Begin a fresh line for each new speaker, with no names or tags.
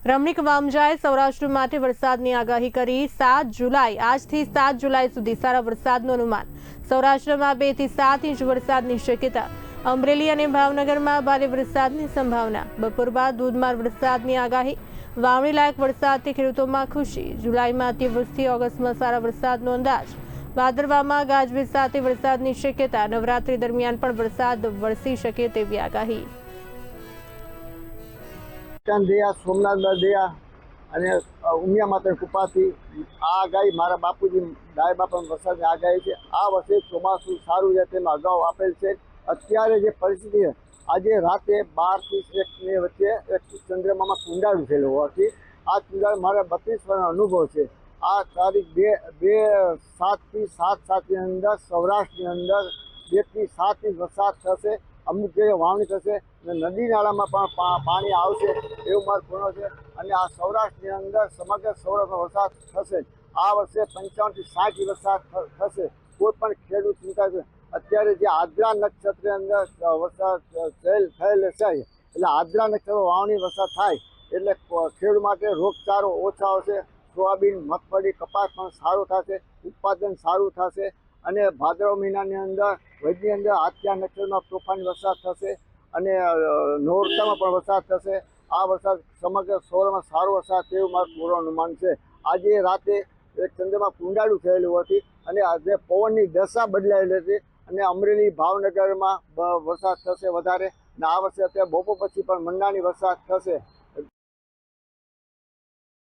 રમણીક વામજાએ સૌરાષ્ટ્ર માટે વરસાદની આગાહી કરી। 7 જુલાઈ આજથી 7 જુલાઈ સુધી સારા વરસાદનું અનુમાન। સૌરાષ્ટ્રમાં 2 થી 7 ઇંચ વરસાદની શક્યતા। અમરેલી અને ભાવનગરમાં ભારે વરસાદની સંભાવના। બપોર બાદ ધોધમાર વરસાદની આગાહી। વાવણી લાયક વરસાદથી ખેડૂતોમાં ખુશી। જુલાઈમાં અતિવૃષ્ટિ, ઓગસ્ટમાં સારા વરસાદનો અંદાજ। ભાદરવામાં ગાજવીજ સાથે વરસાદની શક્યતા। નવરાત્રી દરમિયાન પણ વરસાદ વરસી શકે તેવી આગાહી।
દયા સોમનાથ દયા અને ઉમિયા માતા કૃપાથી આ આગાહી મારા બાપુજી દાય બાપાની વરસાદની આગાહી છે। આ વર્ષે ચોમાસું સારું છે તેમાં અગાઉ આપેલ છે। અત્યારે જે પરિસ્થિતિ છે, આજે રાતે 12 થી 1 ની વચ્ચે એક ચંદ્રમામાં કુંડાળું થયેલું હોવાથી આ કુંડાળ મારા 32 વર્ષનો અનુભવ છે। આ તારીખ 7 થી 7/7ની અંદર સૌરાષ્ટ્રની અંદર 2 થી 7 ઇંચ વરસાદ થશે। અમુક જગ્યાએ વાવણી થશે અને નદી નાળામાં પણ પાણી આવશે એવું મારું પૂર્ણ છે। અને આ સૌરાષ્ટ્રની અંદર સમગ્ર સૌરાષ્ટ્રમાં વરસાદ થશે। આ વર્ષે 55 થી 60 વરસાદ થશે। કોઈ પણ ખેડૂત ચિંતા છે। અત્યારે જે આદ્રા નક્ષત્રની અંદર વરસાદ થયેલ છે, એટલે આદ્રા નક્ષત્ર વાવણી વરસાદ થાય એટલે ખેડૂત માટે રોગચાળો ઓછા આવશે। સોયાબીન, મગફળી, કપાસ પણ સારું થશે, ઉત્પાદન સારું થશે। અને ભાદરવા મહિનાની અંદર વૈદની અંદર આદ્રા નક્ષત્રમાં તોફાની વરસાદ થશે અને નોરતામાં પણ વરસાદ થશે। આ વરસાદ સમગ્ર સૌરાષ્ટ્રમાં સારો વરસાદ તેવું મારું પૂર્ણ અનુમાન છે। આજે રાતે એક ચંદ્રમાં કુંડાળું થયેલું હતી અને આજે પવનની દશા બદલાયેલી હતી અને અમરેલી, ભાવનગરમાં વરસાદ થશે વધારે। અને આ વર્ષે અત્યારે બપોર પછી પણ મંડાણી વરસાદ થશે।